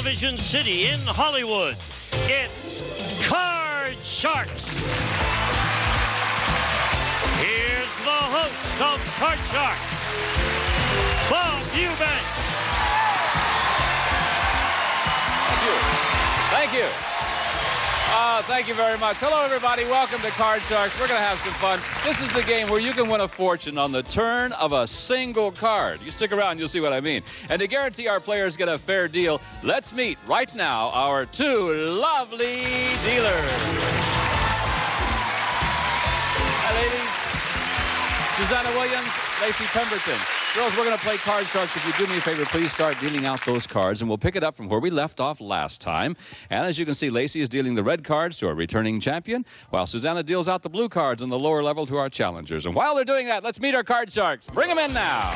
television city in Hollywood. It's Card Sharks. Here's the host of Card Sharks, Bob Eubank. Thank you. Thank you very much. Hello, everybody. Welcome to Card Sharks. We're going to have some fun. This is the game where you can win a fortune on the turn of a single card. You stick around, you'll see what I mean. And to guarantee our players get a fair deal, let's meet right now our two lovely dealers. Hi, ladies. Susanna Williams, Lacey Pemberton. Girls, we're going to play Card Sharks. If you do me a favor, please start dealing out those cards, and we'll pick it up from where we left off last time. And as you can see, Lacey is dealing the red cards to our returning champion, while Susanna deals out the blue cards on the lower level to our challengers. And while they're doing that, let's meet our Card Sharks. Bring them in now.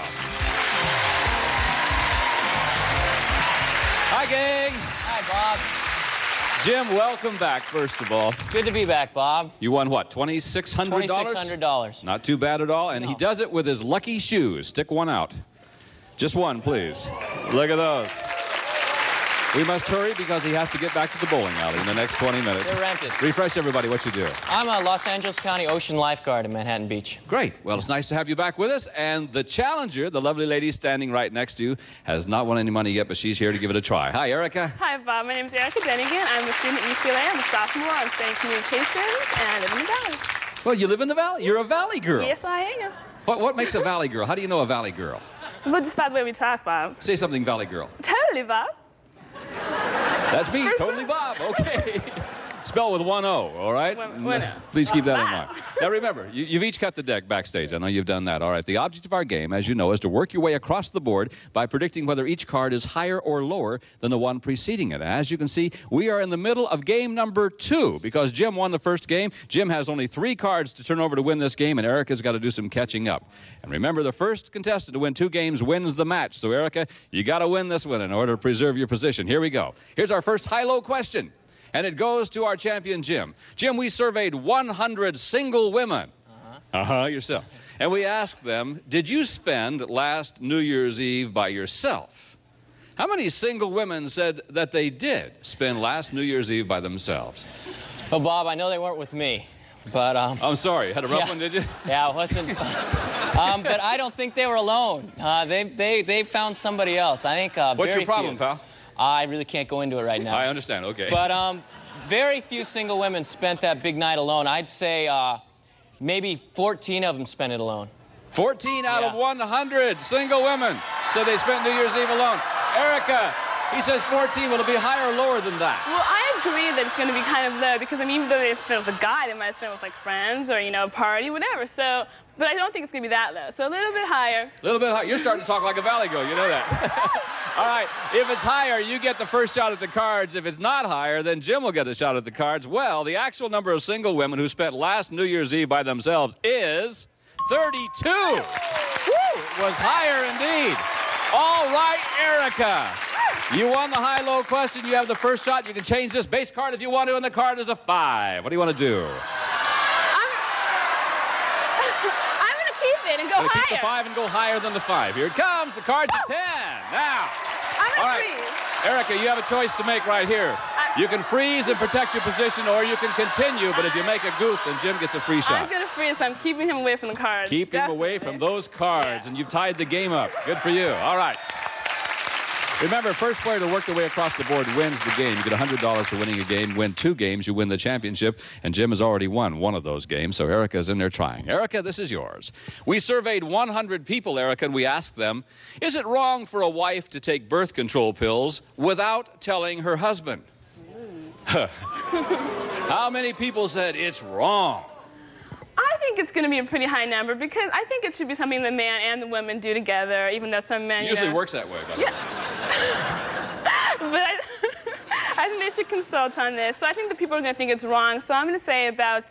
Hi, gang. Hi, Bob. Jim, welcome back, first of all. It's good to be back, Bob. You won what, $2,600? $2,600. Not too bad at all. And he does it with his lucky shoes. Stick one out. Just one, please. Look at those. We must hurry because he has to get back to the bowling alley in the next 20 minutes. They're rented. Refresh everybody what you do. I'm a Los Angeles County Ocean Lifeguard in Manhattan Beach. Great. Well, it's nice to have you back with us. And the challenger, the lovely lady standing right next to you, has not won any money yet, but she's here to give it a try. Hi, Erica. Hi, Bob. My name is Erica Denigan. I'm a student at UCLA. I'm a sophomore. I'm studying communications, and I live in the Valley. Well, you live in the Valley. You're a Valley girl. Yes, I am. What makes a Valley girl? How do you know a Valley girl? Well, just by the way we talk, Bob. Say something, Valley girl. Totally, Bob. That's me, totally Bob. Okay. Spell with one O, all right? One O. Please keep that in mind. Now remember, you've each cut the deck backstage. I know you've done that. All right. The object of our game, as you know, is to work your way across the board by predicting whether each card is higher or lower than the one preceding it. As you can see, we are in the middle of game number 2 because Jim won the first game. Jim has only 3 cards to turn over to win this game, and Erica's got to do some catching up. And remember, the first contestant to win 2 games wins the match. So, Erica, you got to win this one in order to preserve your position. Here we go. Here's our first high-low question. And it goes to our champion, Jim. Jim, we surveyed 100 single women. Yourself. And we asked them, did you spend last New Year's Eve by yourself? How many single women said that they did spend last New Year's Eve by themselves? Well, Bob, I know they weren't with me, but... I'm sorry. Had a rough one, did you? Yeah, it wasn't... but I don't think they were alone. They found somebody else. I think What's your problem, pal? I really can't go into it right now. I understand, okay. But very few single women spent that big night alone. I'd say maybe 14 of them spent it alone. 14 out of 100 single women said they spent New Year's Eve alone. Erica, he says 14. Will it be higher or lower than that? Well, I agree that it's going to be kind of low because, I mean, even though they spent with a guy, they might have spent with, like, friends or, you know, a party, whatever. So, but I don't think it's going to be that low. So a little bit higher. A little bit higher. You're starting to talk like a Valley girl. You know that. All right. If it's higher, you get the first shot at the cards. If it's not higher, then Jim will get a shot at the cards. Well, the actual number of single women who spent last New Year's Eve by themselves is 32. Woo! It was higher indeed. All right, Erica. You won the high-low question. You have the first shot. You can change this base card if you want to, and the card is a 5. What do you want to do? I'm going to keep it and go higher. Keep the 5 and go higher than the 5. Here it comes. The card's a 10. Now. I'm going to freeze. Erica, you have a choice to make right here. You can freeze and protect your position, or you can continue, but if you make a goof, then Jim gets a free shot. I'm going to freeze, so I'm keeping him away from the cards. Keep him away from those cards, and you've tied the game up. Good for you. All right. Remember, first player to work their way across the board wins the game. You get $100 for winning a game. Win 2 games, you win the championship. And Jim has already won one of those games, so Erica's in there trying. Erica, this is yours. We surveyed 100 people, Erica, and we asked them, is it wrong for a wife to take birth control pills without telling her husband? How many people said it's wrong? I think it's going to be a pretty high number because I think it should be something the man and the woman do together, even though some men... It usually works that way, by the way. But I think they should consult on this. So I think the people are going to think it's wrong. So I'm going to say about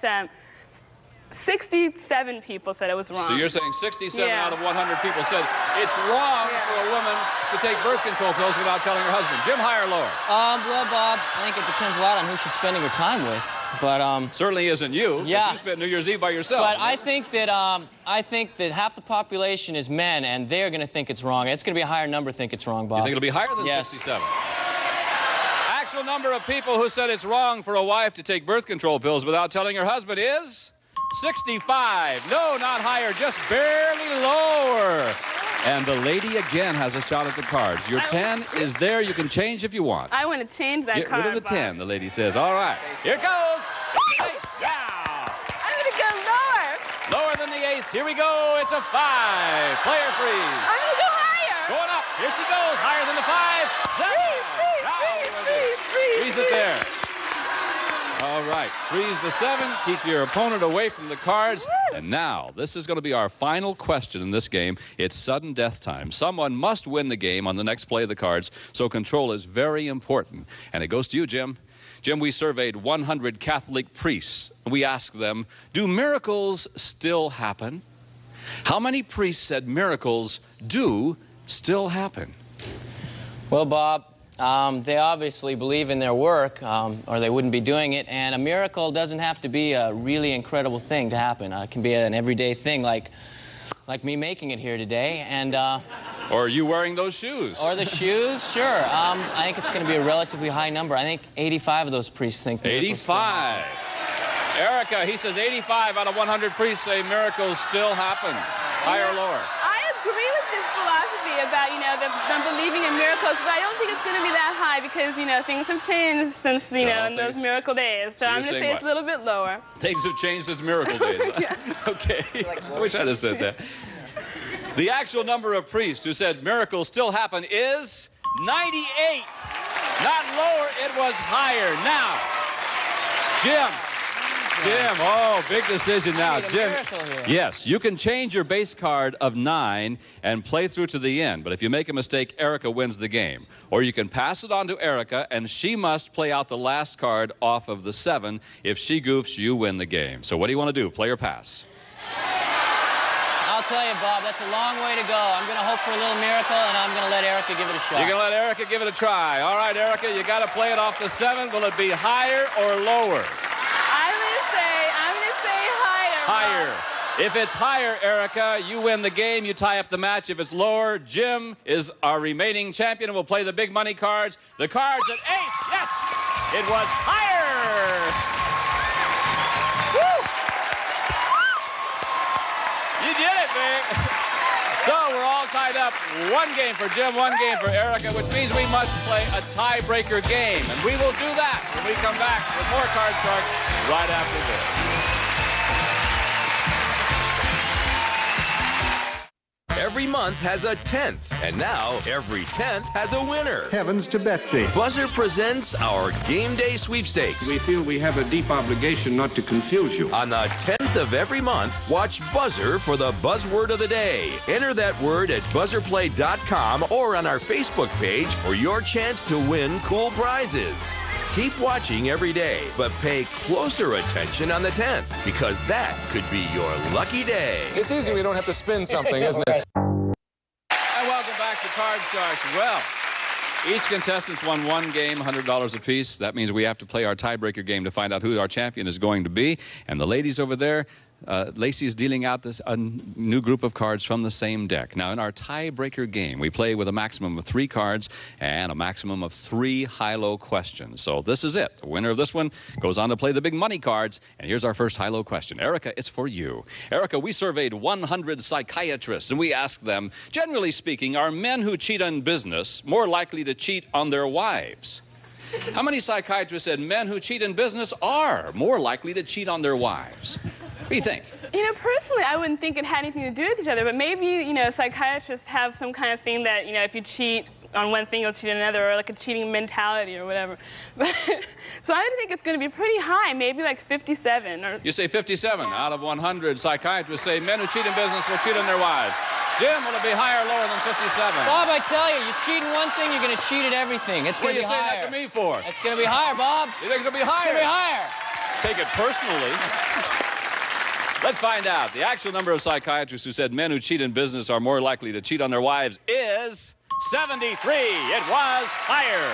67 people said it was wrong. So you're saying 67 out of 100 people said it's wrong for a woman to take birth control pills without telling her husband. Jim, higher or lower? Well, Bob, I think it depends a lot on who she's spending her time with. But certainly isn't you. Yeah. You spent New Year's Eve by yourself. But I think that half the population is men, and they're going to think it's wrong. It's going to be a higher number think it's wrong, Bob. You think it'll be higher than yes. 67? actual number of people who said it's wrong for a wife to take birth control pills without telling her husband is 65. No, not higher, just barely lower. And the lady again has a shot at the cards. Your 10 is there. You can change if you want. I want to change that Get card. rid of the 10, the lady says. All right, here it goes. Ace. Now. I'm going to go lower. Lower than the ace. Here we go. It's a 5. Player freeze. I'm going to go higher. Going up. Here she goes. Higher than the 5. 7. Freeze it there. All right. Freeze the 7. Keep your opponent away from the cards. And now, this is going to be our final question in this game. It's sudden death time. Someone must win the game on the next play of the cards, so control is very important. And it goes to you, Jim. Jim, we surveyed 100 Catholic priests. We asked them, do miracles still happen? How many priests said miracles do still happen? Well, Bob, they obviously believe in their work, or they wouldn't be doing it. And a miracle doesn't have to be a really incredible thing to happen. It can be an everyday thing, like me making it here today. And or you wearing those shoes. Or the shoes, sure. I think it's going to be a relatively high number. I think 85 of those priests think miracles 85. Erica, he says 85 out of 100 priests say miracles still happen. Higher or lower? I agree with this philosophy about, them believing in miracles, but I don't think it's going to be that high because, things have changed since, in those miracle days. So I'm going to say it's a little bit lower. Things have changed since miracle days. Yeah. Okay. I wish I'd have said that. The actual number of priests who said miracles still happen is 98. Not lower, it was higher. Now, Jim, oh, big decision now. Jim, yes, you can change your base card of 9 and play through to the end. But if you make a mistake, Erica wins the game. Or you can pass it on to Erica, and she must play out the last card off of the 7. If she goofs, you win the game. So what do you want to do, play or pass? I'll tell you, Bob, that's a long way to go. I'm going to hope for a little miracle, and I'm going to let Erica give it a shot. You're going to let Erica give it a try. All right, Erica, you got to play it off the 7. Will it be higher or lower? I'm going to say higher. Higher. If it's higher, Erica, you win the game. You tie up the match. If it's lower, Jim is our remaining champion and will play the big money cards. The cards at ace. Yes, it was higher. You did it, babe. So we're all tied up. 1 game for Jim, 1 game for Erica, which means we must play a tiebreaker game. And we will do that when we come back with more Card Sharks right after this. Every month has a 10th, and now every 10th has a winner. Heavens to Betsy. Buzzer presents our Game Day Sweepstakes. We feel we have a deep obligation not to confuse you. On the 10th of every month, watch Buzzer for the buzzword of the day. Enter that word at buzzerplay.com or on our Facebook page for your chance to win cool prizes. Keep watching every day, but pay closer attention on the 10th, because that could be your lucky day. It's easy when you don't have to spin something, isn't it? And welcome back to Card Sharks. Well, each contestant won 1 game, $100 apiece. That means we have to play our tiebreaker game to find out who our champion is going to be. And the ladies over there, Lacey's dealing out a new group of cards from the same deck. Now, in our tiebreaker game, we play with a maximum of 3 cards and a maximum of 3 high-low questions. So this is it. The winner of this one goes on to play the big money cards. And here's our first high-low question. Erica, it's for you. Erica, we surveyed 100 psychiatrists, and we asked them, generally speaking, are men who cheat on business more likely to cheat on their wives? How many psychiatrists said men who cheat in business are more likely to cheat on their wives? What do you think? Personally, I wouldn't think it had anything to do with each other, but maybe, psychiatrists have some kind of thing that, if you cheat on one thing, you'll cheat on another, or like a cheating mentality or whatever. So I think it's going to be pretty high, maybe like 57. Or... You say 57 out of 100 psychiatrists say men who cheat in business will cheat on their wives. Jim, will it be higher or lower than 57? Bob, I tell you, you cheat in one thing, you're going to cheat at everything. It's going to be higher. What are you saying that to me for? It's going to be higher, Bob. You think it'll be higher? It's going to be higher. Take it personally. Let's find out. The actual number of psychiatrists who said men who cheat in business are more likely to cheat on their wives is 73. It was higher.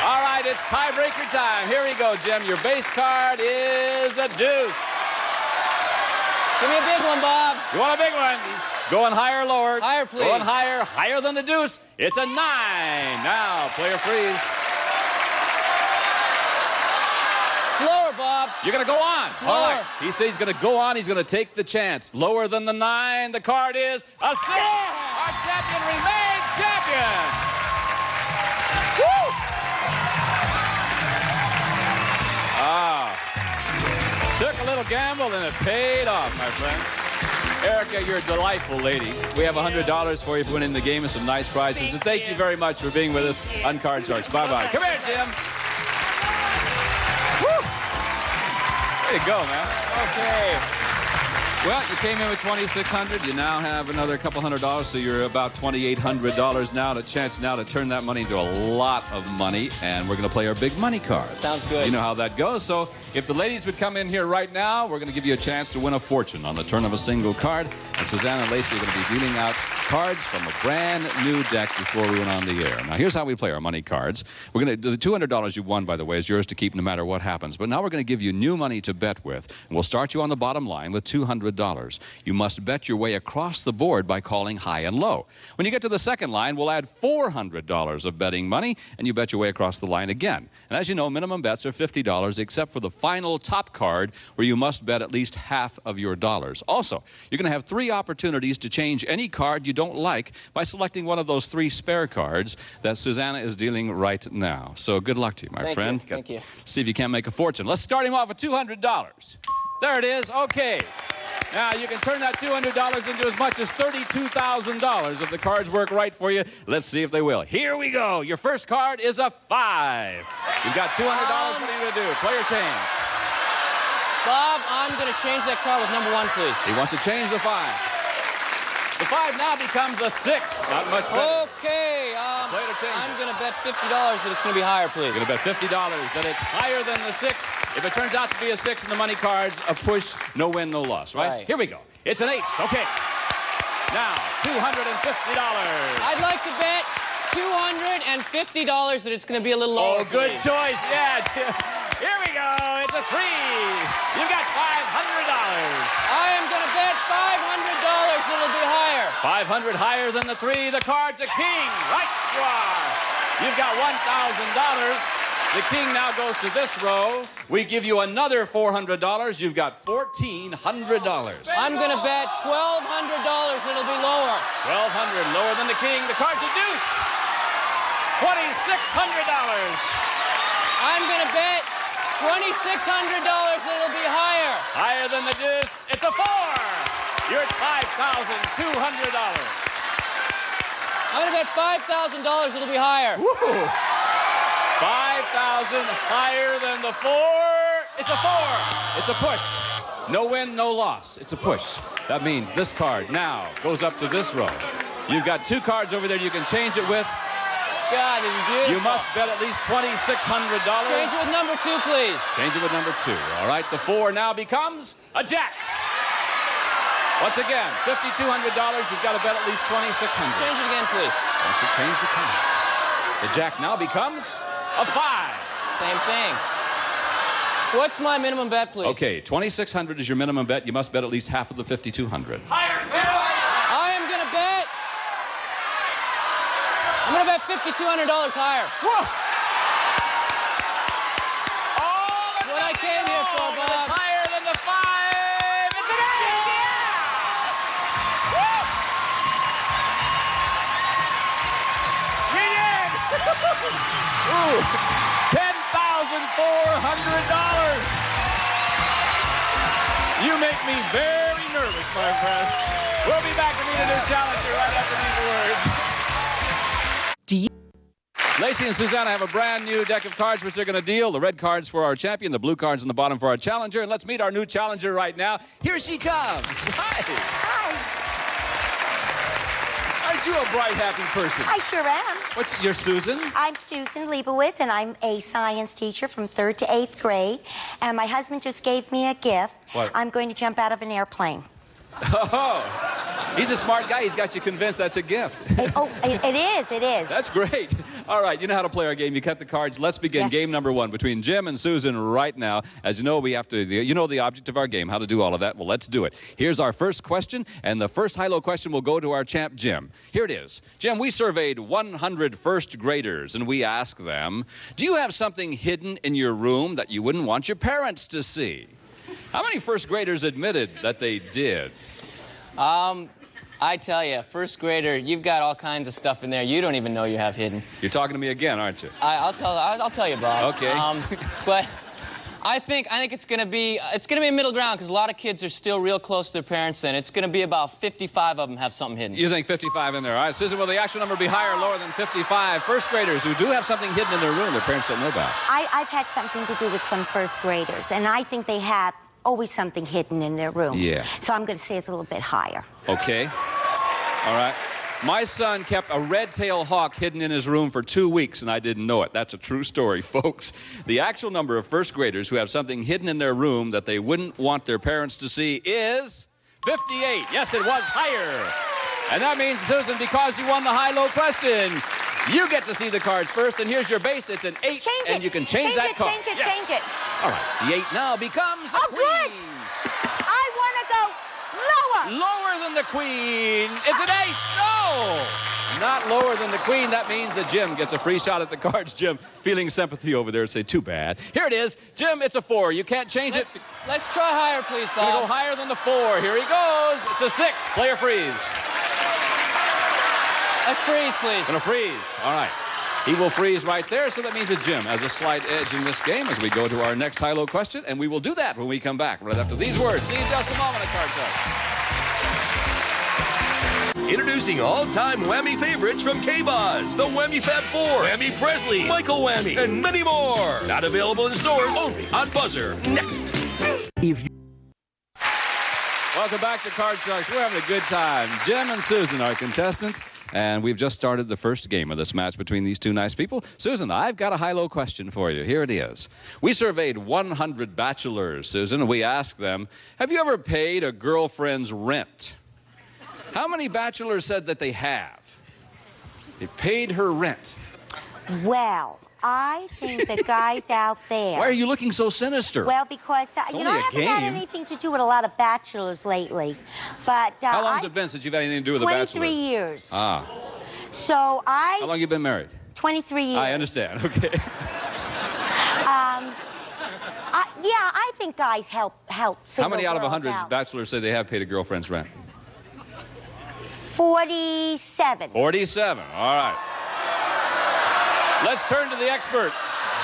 All right, it's tiebreaker time. Here we go, Jim. Your base card is a deuce. Give me a big one, Bob. You want a big one? He's going higher or lower? Higher, please. Going higher, higher than the deuce. It's a 9. Now, player freeze. You're going to go on. It's All lower. right. He says he's going to go on. He's going to take the chance. Lower than the 9. The card is a 6. Our champion remains champion. Woo! Took a little gamble and it paid off, my friend. Erica, you're a delightful lady. We have $100 for you for winning the game and some nice prizes. And thank you very much for being with us on Card Sharks. Bye-bye. Come here, Jim. Woo! There you go, man. Okay. Well, you came in with $2,600. You now have another couple $100, so you're about $2,800 now. A chance now to turn that money into a lot of money, and we're going to play our big money cards. Sounds good. You know how that goes. So if the ladies would come in here right now, we're going to give you a chance to win a fortune on the turn of a single card. And Suzanne and Lacey are going to be dealing out cards from a brand new deck before we went on the air. Now, here's how we play our money cards. We're going to, the $200 you won, by the way, is yours to keep no matter what happens. But now we're going to give you new money to bet with. And we'll start you on the bottom line with $200. You must bet your way across the board by calling high and low. When you get to the second line, we'll add $400 of betting money, and you bet your way across the line again. And as you know, minimum bets are $50, except for the final top card, where you must bet at least half of your dollars. Also, you're going to have 3 opportunities to change any card you don't like by selecting one of those 3 spare cards that Susanna is dealing right now. So good luck to you, my friend. Thank you. See if you can make a fortune. Let's start him off with $200. There it is. Okay. Now, you can turn that $200 into as much as $32,000 if the cards work right for you. Let's see if they will. Here we go. Your first card is a 5. You've got $200. What are you going to do? Play or change? Bob, I'm going to change that card with number 1, please. He wants to change the 5. The 5 now becomes a 6. Not much better. Okay. Play it or change I'm it. going to bet $50 that it's going to be higher, please. You're going to bet $50 that it's higher than the 6. If it turns out to be a 6 in the money cards, a push, no win, no loss, right? Here we go. It's an ace. Okay. Now, $250. I'd like to bet $250 that it's going to be a little lower, Oh, good please. choice. Yeah. Here we go. It's a 3. You've got $500. I am going to bet $500 that it'll be higher. 500 higher than the 3. The card's a king. Right you are. You've got $1,000. The king now goes to this row. We give you another $400. You've got $1,400. I'm going to bet $1,200 it'll be lower. $1,200 lower than the king. The card's a deuce. $2,600. I'm going to bet $2,600 it'll be higher. Higher than the deuce. It's a 4. You're at $5,200. I'm going to bet $5,000 it'll be higher. Woo! 5,000 higher than the 4. It's a 4. It's a push. No win, no loss. It's a push. That means this card now goes up to this row. You've got 2 cards over there you can change it with. God, this is beautiful. You must bet at least $2,600. Change it with number 2, please. Change it with number 2. All right, the 4 now becomes a jack. Once again, $5,200. You've got to bet at least $2,600. Change it again, please. Once you change the card, the jack now becomes a 5. Same thing. What's my minimum bet, please? Okay, $2,600 is your minimum bet. You must bet at least half of the $5,200. I am going to bet... I'm going to bet $5,200 higher. Whoa! That's what I came here for, But it's Bob. higher than the 5. It's an 8. Ooh! $10,400. You make me very nervous, my friend. We'll be back to meet a new challenger right after these words. Lacey and Susanna have a brand new deck of cards which they're going to deal. The red cards for our champion, the blue cards on the bottom for our challenger. And let's meet our new challenger right now. Here she comes. Hi. Aren't you a bright, happy person? I sure am. You're Susan? I'm Susan Leibowitz, and I'm a science teacher from 3rd to 8th grade. And my husband just gave me a gift. What? I'm going to jump out of an airplane. Oh, he's a smart guy. He's got you convinced that's a gift. It is. That's great. All right, you know how to play our game. You cut the cards. Let's begin Yes. game number 1 between Jim and Susan right now. As you know, we have to, you know the object of our game, how to do all of that. Well, let's do it. Here's our first question, and the first high-low question will go to our champ, Jim. Here it is. Jim, we surveyed 100 first graders, and we asked them, do you have something hidden in your room that you wouldn't want your parents to see? How many first graders admitted that they did? I tell you, first grader, you've got all kinds of stuff in there you don't even know you have hidden. You're talking to me again, aren't you? I'll tell you, Bob. Okay. But I think it's gonna be a middle ground because a lot of kids are still real close to their parents, and it's gonna be about 55 of them have something hidden. You think 55 in there? All right, Susan, will the actual number be higher or lower than 55 first graders who do have something hidden in their room their parents don't know about? I've had something to do with some first graders, and I think they have always something hidden in their room. Yeah. So I'm going to say it's a little bit higher. Okay. All right. My son kept a red-tailed hawk hidden in his room for 2 weeks, and I didn't know it. That's a true story, folks. The actual number of first graders who have something hidden in their room that they wouldn't want their parents to see is 58. Yes, it was higher. And that means, Susan, because you won the high-low question, you get to see the cards first, and here's your base. It's an 8, Change it. and you can change that card. Change it, Yes. change it. All right, the 8 now becomes a queen. Good. I want to go lower. Lower than the queen. It's an ace. No! Not lower than the queen. That means that Jim gets a free shot at the cards. Jim, feeling sympathy over there, say, too bad. Here it is. Jim, it's a 4. You can't change it. Let's try higher, please, Gonna go Bob. higher than the 4. Here he goes. It's a 6. Player freeze. Let's freeze, please. Gonna freeze. All right. He will freeze right there, so that means that Jim has a slight edge in this game as we go to our next high-low question, and we will do that when we come back right after these words. See you in just a moment at Card Shark. Introducing all-time Whammy favorites from K-Buzz. The Whammy Fab 4, Whammy Presley, Michael Whammy, and many more. Not available in stores, only on Buzzer. Next. Welcome back to Card Sharks. We're having a good time. Jim and Susan are contestants, and we've just started the first game of this match between these two nice people. Susan, I've got a high-low question for you. Here it is. We surveyed 100 bachelors, Susan, and we asked them, have you ever paid a girlfriend's rent? How many bachelors said that they have? They paid her rent. Well, I think the guys out there. Why are you looking so sinister? Well, because, I only haven't a had game. anything to do with a lot of bachelors lately. But How long has it been since you've had anything to do with a bachelor? 23 years. Ah. So How long have you been married? 23 years. I understand. Okay. Yeah, I think guys help How single many out of girls 100 out. bachelors say they have paid a girlfriend's rent? 47. 47. All right. Let's turn to the expert.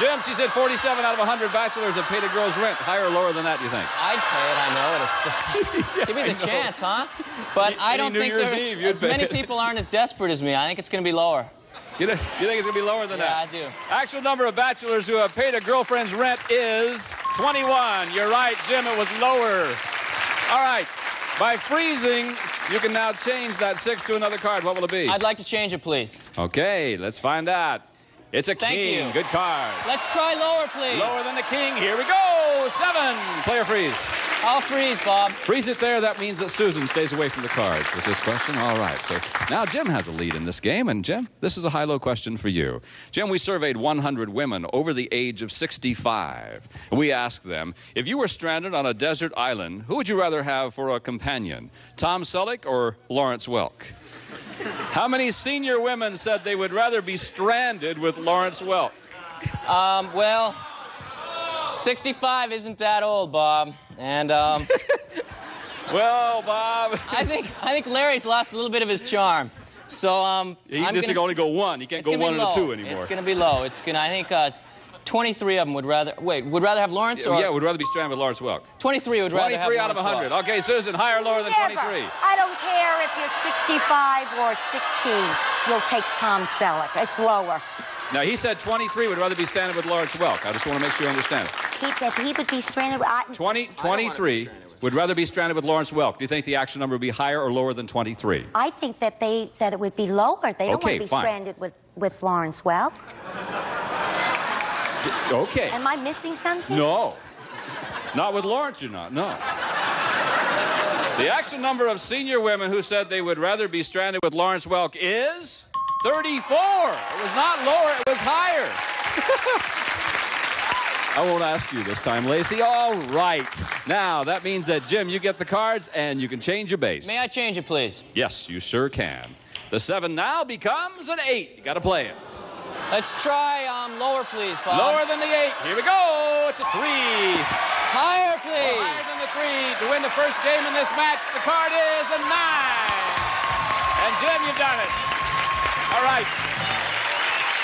Jim, she said 47 out of 100 bachelors have paid a girl's rent. Higher or lower than that, do you think? I'd pay it, I know it. Give me the chance, huh? But I don't New think Year's there's Eve, you'd as pay many it. people aren't as desperate as me. I think it's going to be lower. You think it's going to be lower than that? Yeah, I do. Actual number of bachelors who have paid a girlfriend's rent is 21. You're right, Jim, it was lower. All right. By freezing, you can now change that 6 to another card. What will it be? I'd like to change it, please. Okay, let's find out. It's a Thank king. you. Good card. Let's try lower, please. Lower than the king. Here we go. 7. Player freeze. I'll freeze, Bob. Freeze it there. That means that Susan stays away from the cards with this question. All right. So now Jim has a lead in this game. And Jim, this is a high-low question for you. Jim, we surveyed 100 women over the age of 65. We asked them, if you were stranded on a desert island, who would you rather have for a companion, Tom Selleck or Lawrence Welk? How many senior women said they would rather be stranded with Lawrence Welk? Well, 65 isn't that old, Bob. And Well, Bob. I think Larry's lost a little bit of his charm. So He just can only go 1. He can't go 1 and a 2 anymore. It's going to be low. I think 23 of them would rather have Lawrence or Yeah, would rather be stranded with Lawrence Welk. 23 would rather have 23 out of Lawrence 100. Welk. Okay, Susan, higher or lower than Never. 23? I don't care if you're 65 or 16. You'll take Tom Selleck. It's lower. Now, he said 23 would rather be stranded with Lawrence Welk. I just want to make sure you understand it. He would be stranded. 23 would rather be stranded with Lawrence Welk. Do you think the actual number would be higher or lower than 23? I think that it would be lower. They don't Okay, want to be fine. stranded with Lawrence Welk. Okay. Am I missing something? No. Not with Lawrence, you're not. No. The actual number of senior women who said they would rather be stranded with Lawrence Welk is 34. It was not lower, it was higher. I won't ask you this time, Lacey. All right. Now, that means that, Jim, you get the cards and you can change your base. May I change it, please? Yes, you sure can. The 7 now becomes an 8. You got to play it. Let's try lower, please, Bob. Lower than the 8. Here we go. It's a 3. Higher, please. Higher than the 3. To win the first game in this match, the card is a 9. And, Jim, you've done it. All right.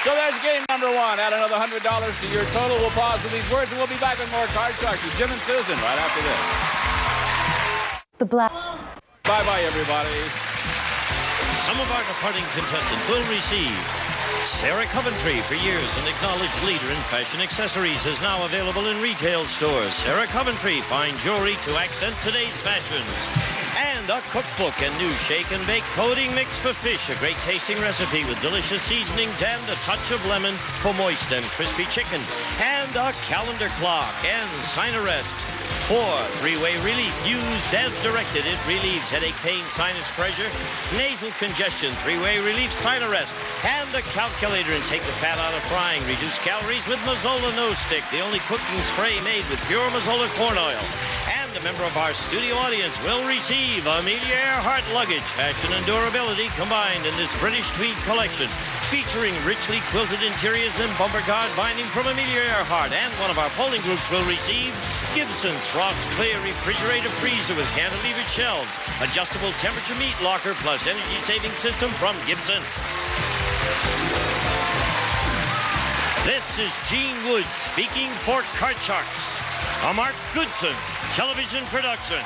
So there's game number 1. Add another $100 to your total. We'll pause with these words, and we'll be back with more Card Sharks with Jim and Susan right after this. The black. Bye-bye, everybody. Some of our departing contestants will receive Sarah Coventry, for years an acknowledged leader in fashion accessories, is now available in retail stores. Sarah Coventry, fine jewelry to accent today's fashions. And a cookbook and new shake and bake coating mix for fish. A great tasting recipe with delicious seasonings and a touch of lemon for moist and crispy chicken. And a calendar clock and Sinarest for 3-way relief. Used as directed, it relieves headache, pain, sinus pressure, nasal congestion. 3-way relief, Sinarest. And a calculator and take the fat out of frying. Reduce calories with Mazola Nose Stick, the only cooking spray made with pure Mazola corn oil. And a member of our studio audience will receive Amelia Earhart luggage, fashion and durability combined in this British tweed collection, featuring richly quilted interiors and bumper guard binding from Amelia Earhart. And one of our polling groups will receive Gibson's Frost Clear Refrigerator Freezer with cantilevered shelves, adjustable temperature meat locker plus energy saving system from Gibson. This is Gene Wood speaking for Card Sharks, a Mark Goodson television production.